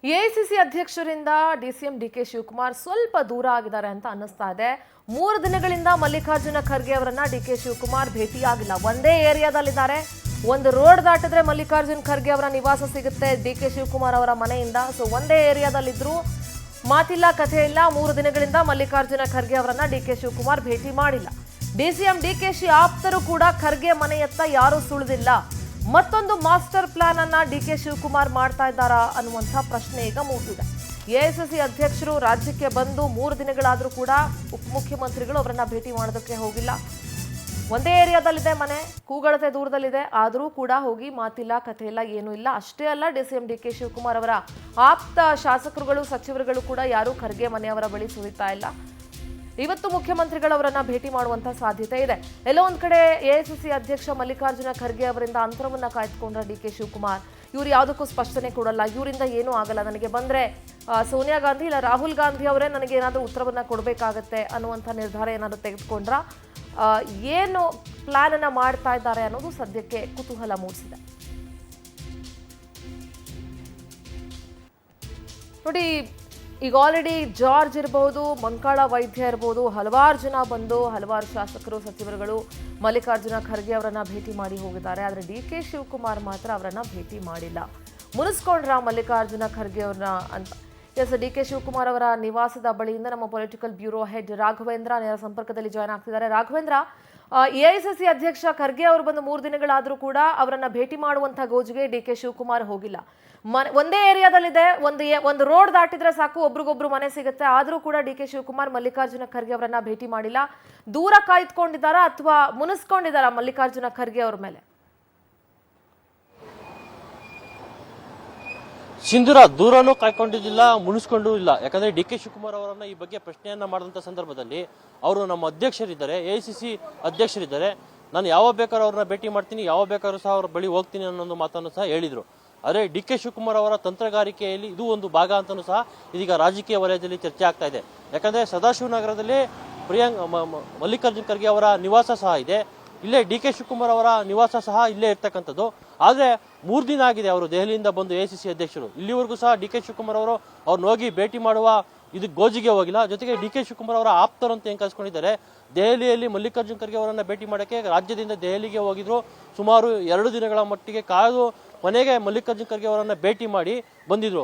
AICC ಅಧ್ಯಕ್ಷರಿಂದ DCM DK Shivakumar ಸ್ವಲ್ಪ ದೂರ ಆಗಿದ್ದಾರೆ ಅಂತ ಅನ್ನಿಸ್ತಾ ಇದೆ. 3 ದಿನಗಳಿಂದ ಮಲ್ಲಿಕಾರ್ಜುನ ಖರ್ಗೆ ಅವರನ್ನ ಡಿಕೆ ಶಿವಕುಮಾರ್ ಭೇಟಿಯಾಗಿಲ್ಲ. ಒಂದೇ ಏರಿಯಾದಲ್ಲಿದ್ದಾರೆ. ಒಂದು ರೋಡ್ ದಾಟಿದ್ರೆ ಮಲ್ಲಿಕಾರ್ಜುನ ಖರ್ಗೆ ಅವರ ನಿವಾಸ ಸಿಗುತ್ತೆ ಡಿಕೆ ಶಿವಕುಮಾರ್ ಅವರ ಮನೆಯಿಂದ. ಸೊ ಒಂದೇ ಏರಿಯಾದಲ್ಲಿದ್ರು, ಮಾತಿಲ್ಲ ಕಥೆ ಇಲ್ಲ. 3 ದಿನಗಳಿಂದ ಮಲ್ಲಿಕಾರ್ಜುನ ಖರ್ಗೆ ಅವರನ್ನ ಡಿಕೆ ಶಿವಕುಮಾರ್ ಭೇಟಿ ಮಾಡಿಲ್ಲ. ಡಿಸಿಎಂ ಡಿಕೆಶಿ ಆಪ್ತರು ಕೂಡ ಖರ್ಗೆ ಮನೆಯತ್ತ ಯಾರೂ ಸುಳಿದಿಲ್ಲ. ಮತ್ತೊಂದು ಮಾಸ್ಟರ್ ಪ್ಲಾನ್ ಅನ್ನ ಡಿಕೆ ಶಿವಕುಮಾರ್ ಮಾಡ್ತಾ ಇದ್ದಾರಾ ಅನ್ನುವಂಥ ಪ್ರಶ್ನೆ ಈಗ ಮೂಡಿದೆ. ಎಐಸಿಸಿ ಅಧ್ಯಕ್ಷರು ರಾಜ್ಯಕ್ಕೆ ಬಂದು 3 ದಿನಗಳಾದರೂ ಕೂಡ ಉಪಮುಖ್ಯಮಂತ್ರಿಗಳು ಅವರನ್ನ ಭೇಟಿ ಮಾಡೋದಕ್ಕೆ ಹೋಗಿಲ್ಲ. ಒಂದೇ ಏರಿಯಾದಲ್ಲಿದೆ ಮನೆ, ಕೂಗಳತೆ ದೂರದಲ್ಲಿದೆ, ಆದರೂ ಕೂಡ ಹೋಗಿ ಮಾತಿಲ್ಲ ಕಥೆ ಇಲ್ಲ, ಏನೂ ಇಲ್ಲ. ಅಷ್ಟೇ ಅಲ್ಲ, ಡಿಸಿಎಂ ಡಿಕೆ ಶಿವಕುಮಾರ್ ಅವರ ಆಪ್ತ ಶಾಸಕರುಗಳು ಸಚಿವರುಗಳು ಕೂಡ ಯಾರೂ ಖರ್ಗೆ ಮನೆಯವರ ಬಳಿ ಸುಳಿತಾ ಇಲ್ಲ. ಇವತ್ತು ಮುಖ್ಯಮಂತ್ರಿಗಳವರನ್ನ ಭೇಟಿ ಮಾಡುವಂತ ಸಾಧ್ಯತೆ ಇದೆ. ಎಲ್ಲೋ ಒಂದ್ ಕಡೆ ಎಐಸಿಸಿ ಅಧ್ಯಕ್ಷ ಮಲ್ಲಿಕಾರ್ಜುನ ಖರ್ಗೆ ಅವರಿಂದ ಅಂತರವನ್ನ ಕಾಯ್ದುಕೊಂಡ್ರ ಡಿಕೆ ಶಿವಕುಮಾರ್. ಇವ್ರು ಯಾವುದಕ್ಕೂ ಸ್ಪಷ್ಟನೆ ಕೊಡಲ್ಲ, ಇವರಿಂದ ಏನೂ ಆಗಲ್ಲ, ನನಗೆ ಬಂದ್ರೆ ಸೋನಿಯಾ ಗಾಂಧಿ ಇಲ್ಲ ರಾಹುಲ್ ಗಾಂಧಿ ಅವರೇ ನನಗೆ ಏನಾದರೂ ಉತ್ತರವನ್ನ ಕೊಡಬೇಕಾಗತ್ತೆ ಅನ್ನುವಂಥ ನಿರ್ಧಾರ ಏನಾದರೂ ತೆಗೆದುಕೊಂಡ್ರ, ಏನು ಪ್ಲಾನ್ ಅನ್ನ ಮಾಡ್ತಾ ಇದ್ದಾರೆ ಅನ್ನೋದು ಸದ್ಯಕ್ಕೆ ಕುತೂಹಲ ಮೂಡಿಸಿದೆ. ನೋಡಿ, ಈಗ ಆಲ್ರೆಡಿ ಜಾರ್ಜ್ ಇರಬಹುದು, ಮಂಕಾಳ ವೈದ್ಯ ಇರಬಹುದು, ಹಲವಾರು ಜನ ಬಂದು ಹಲವಾರು ಶಾಸಕರು ಸಚಿವರುಗಳು ಮಲ್ಲಿಕಾರ್ಜುನ ಖರ್ಗೆ ಅವರನ್ನ ಭೇಟಿ ಮಾಡಿ ಹೋಗಿದ್ದಾರೆ. ಆದರೆ ಡಿಕೆ ಶಿವಕುಮಾರ್ ಮಾತ್ರ ಅವರನ್ನ ಭೇಟಿ ಮಾಡಿಲ್ಲ. ಮುನಿಸ್ಕೊಂಡ್ರ ಮಲ್ಲಿಕಾರ್ಜುನ ಖರ್ಗೆ ಅವ್ರನ್ನ ಅಂತ. ಎಸ್, ಡಿಕೆ ಶಿವಕುಮಾರ್ ಅವರ ನಿವಾಸದ ಬಳಿಯಿಂದ ನಮ್ಮ ಪೊಲಿಟಿಕಲ್ ಬ್ಯೂರೋ ಹೆಡ್ ರಾಘವೇಂದ್ರ ನೇರ ಸಂಪರ್ಕದಲ್ಲಿ ಜಾಯ್ನ್ ಆಗ್ತಿದ್ದಾರೆ. ರಾಘವೇಂದ್ರ, ಎಐಸಿಸಿ ಅಧ್ಯಕ್ಷ ಖರ್ಗೆ ಅವರು ಬಂದು 3 ದಿನಗಳಾದರೂ ಕೂಡ ಅವರನ್ನ ಭೇಟಿ ಮಾಡುವಂತಹ ಗೋಜಿಗೆ ಡಿಕೆ ಶಿವಕುಮಾರ್ ಹೋಗಿಲ್ಲ. ಒಂದೇ ಏರಿಯಾದಲ್ಲಿದೆ, ಒಂದು ರೋಡ್ ದಾಟಿದ್ರೆ ಸಾಕು ಒಬ್ರಿಗೊಬ್ರು ಮನೆ ಸಿಗುತ್ತೆ. ಆದರೂ ಕೂಡ ಡಿಕೆ ಶಿವಕುಮಾರ್ ಮಲ್ಲಿಕಾರ್ಜುನ ಖರ್ಗೆ ಅವರನ್ನ ಭೇಟಿ ಮಾಡಿಲ್ಲ. ದೂರ ಕಾಯ್ದುಕೊಂಡಿದ್ದಾರಾ ಅಥವಾ ಮುನಿಸ್ಕೊಂಡಿದ್ದಾರಾ ಮಲ್ಲಿಕಾರ್ಜುನ ಖರ್ಗೆ ಅವ್ರ ಮೇಲೆ? ಸಿಂಧೂರ ದೂರನೂ ಕಾಯ್ಕೊಂಡಿದ್ದಿಲ್ಲ, ಮುನಿಸ್ಕೊಂಡೂ ಇಲ್ಲ. ಯಾಕಂದ್ರೆ ಡಿ ಕೆ ಶಿವಕುಮಾರ್ ಅವರನ್ನ ಈ ಬಗ್ಗೆ ಪ್ರಶ್ನೆಯನ್ನ ಮಾಡಿದಂತ ಸಂದರ್ಭದಲ್ಲಿ ಅವರು ನಮ್ಮ ಅಧ್ಯಕ್ಷರಿದ್ದಾರೆ, ಎಐಸಿಸಿ ಅಧ್ಯಕ್ಷರಿದ್ದಾರೆ, ನಾನು ಯಾವಾಗ ಬೇಕಾದ್ರೂ ಅವ್ರನ್ನ ಭೇಟಿ ಮಾಡ್ತೀನಿ, ಯಾವಾಗ ಬೇಕಾದ್ರೂ ಸಹ ಅವ್ರ ಬಳಿ ಹೋಗ್ತೀನಿ ಅನ್ನೋ ಮಾತನ್ನು ಸಹ ಹೇಳಿದ್ರು. ಆದರೆ ಡಿ ಕೆ ಶಿವಕುಮಾರ್ ಅವರ ತಂತ್ರಗಾರಿಕೆಯಲ್ಲಿ ಇದು ಒಂದು ಭಾಗ ಅಂತಲೂ ಸಹ ಇದೀಗ ರಾಜಕೀಯ ವಲಯದಲ್ಲಿ ಚರ್ಚೆ ಆಗ್ತಾ ಇದೆ. ಯಾಕಂದ್ರೆ ಸದಾಶಿವನಗರದಲ್ಲಿ ಮಲ್ಲಿಕಾರ್ಜುನ ಖರ್ಗೆ ಅವರ ನಿವಾಸ ಸಹ ಇದೆ, ಇಲ್ಲೇ ಡಿ ಕೆ ಶಿವಕುಮಾರ್ ಅವರ ನಿವಾಸ ಸಹ ಇಲ್ಲೇ ಇರ್ತಕ್ಕಂಥದ್ದು. ಆದರೆ 3 ದಿನ ಆಗಿದೆ ಅವರು ದೆಹಲಿಯಿಂದ ಬಂದು ಎಐಸಿಸಿ ಅಧ್ಯಕ್ಷರು. ಇಲ್ಲಿವರೆಗೂ ಸಹ ಡಿ ಕೆ ಶಿವಕುಮಾರ್ ಅವರು ಅವ್ರನ್ನ ಹೋಗಿ ಭೇಟಿ ಮಾಡುವ ಇದು ಗೋಜಿಗೆ ಹೋಗಿಲ್ಲ. ಜೊತೆಗೆ ಡಿ ಕೆ ಶಿವಕುಮಾರ್ ಅವರ ಆಪ್ತರು ಅಂತ ಹೆಂಗ್ ಕಳ್ಸ್ಕೊಂಡಿದ್ದಾರೆ, ದೆಹಲಿಯಲ್ಲಿ ಮಲ್ಲಿಕಾರ್ಜುನ ಖರ್ಗೆ ಅವರನ್ನ ಭೇಟಿ ಮಾಡೋಕ್ಕೆ ರಾಜ್ಯದಿಂದ ದೆಹಲಿಗೆ ಹೋಗಿದ್ರು. ಸುಮಾರು 2 ದಿನಗಳ ಮಟ್ಟಿಗೆ ಕಾದು ಕೊನೆಗೆ ಮಲ್ಲಿಕಾರ್ಜುನ ಖರ್ಗೆ ಅವರನ್ನ ಭೇಟಿ ಮಾಡಿ ಬಂದಿದ್ರು.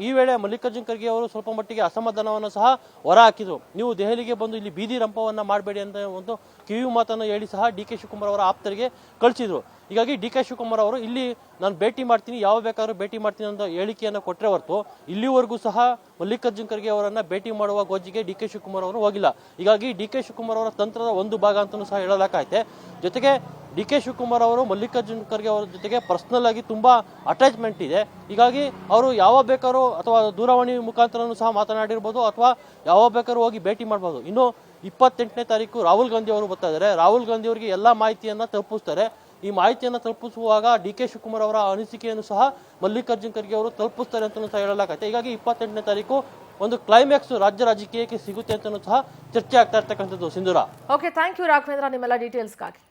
ಈ ವೇಳೆ ಮಲ್ಲಿಕಾರ್ಜುನ ಖರ್ಗೆ ಅವರು ಸ್ವಲ್ಪ ಮಟ್ಟಿಗೆ ಅಸಮಾಧಾನವನ್ನು ಸಹ ಹೊರ ಹಾಕಿದ್ರು. ನೀವು ದೆಹಲಿಗೆ ಬಂದು ಇಲ್ಲಿ ಬೀದಿ ರಂಪವನ್ನ ಮಾಡಬೇಡಿ ಅಂತ ಒಂದು ಕಿವಿ ಮಾತನ್ನು ಹೇಳಿ ಸಹ ಡಿ ಕೆ ಶಿವಕುಮಾರ್ ಅವರ ಆಪ್ತರಿಗೆ ಕಳಿಸಿದ್ರು. ಹೀಗಾಗಿ ಡಿ ಕೆ ಶಿವಕುಮಾರ್ ಅವರು ಇಲ್ಲಿ ನಾನು ಭೇಟಿ ಮಾಡ್ತೀನಿ, ಯಾವ ಬೇಕಾದ್ರೂ ಭೇಟಿ ಮಾಡ್ತೀನಿ ಅಂತ ಹೇಳಿಕೆಯನ್ನು ಕೊಟ್ಟರೆ ಹೊರತು ಇಲ್ಲಿವರೆಗೂ ಸಹ ಮಲ್ಲಿಕಾರ್ಜುನ ಖರ್ಗೆ ಅವರನ್ನ ಭೇಟಿ ಮಾಡುವ ಗೋಜಿಗೆ ಡಿ ಕೆ ಶಿವಕುಮಾರ್ ಅವರು ಹೋಗಿಲ್ಲ. ಹೀಗಾಗಿ ಡಿ ಕೆ ಶಿವಕುಮಾರ್ ಅವರ ತಂತ್ರದ ಒಂದು ಭಾಗ ಅಂತಲೂ ಸಹ ಹೇಳಲಾಗೈತೆ. ಜೊತೆಗೆ ಡಿ ಕೆ ಶಿವಕುಮಾರ್ ಅವರು ಮಲ್ಲಿಕಾರ್ಜುನ ಖರ್ಗೆ ಅವರ ಜೊತೆಗೆ ಪರ್ಸನಲ್ ಆಗಿ ತುಂಬಾ ಅಟ್ಯಾಚ್ಮೆಂಟ್ ಇದೆ. ಹೀಗಾಗಿ ಅವರು ಯಾವ ಬೇಕಾದ್ರೂ ಅಥವಾ ದೂರವಾಣಿ ಮುಖಾಂತರನೂ ಸಹ ಮಾತನಾಡಿರ್ಬೋದು ಅಥವಾ ಯಾವ ಬೇಕಾದ್ರೂ ಹೋಗಿ ಭೇಟಿ ಮಾಡ್ಬೋದು. ಇನ್ನು 28ನೇ ತಾರೀಕು ರಾಹುಲ್ ಗಾಂಧಿ ಅವರು ಬರ್ತಾ ಇದ್ದಾರೆ. ರಾಹುಲ್ ಗಾಂಧಿ ಅವರಿಗೆ ಎಲ್ಲಾ ಮಾಹಿತಿಯನ್ನ ತಲುಪಿಸ್ತಾರೆ. ಈ ಮಾಹಿತಿಯನ್ನು ತಲುಪಿಸುವಾಗ ಡಿ ಕೆ ಶಿವಕುಮಾರ್ ಅವರ ಅನಿಸಿಕೆಯನ್ನು ಸಹ ಮಲ್ಲಿಕಾರ್ಜುನ ಖರ್ಗೆ ಅವರು ತಲುಪಿಸ್ತಾರೆ ಅಂತ ಸಹ ಹೇಳಲಾಗತ್ತೆ. ಹೀಗಾಗಿ 28ನೇ ತಾರೀಕು ಒಂದು ಕ್ಲೈಮ್ಯಾಕ್ಸ್ ರಾಜ್ಯ ರಾಜಕೀಯಕ್ಕೆ ಸಿಗುತ್ತೆ ಅಂತ ಸಹ ಚರ್ಚೆ ಆಗ್ತಾ ಇರ್ತಕ್ಕಂಥದ್ದು. ಸಿಂಧೂರ, ಓಕೆ, ಥ್ಯಾಂಕ್ ಯು ರಾಘವೇಂದ್ರ ನಿಮ್ಮೆಲ್ಲ ಡೀಟೇಲ್ಸ್ಗಾಗಿ.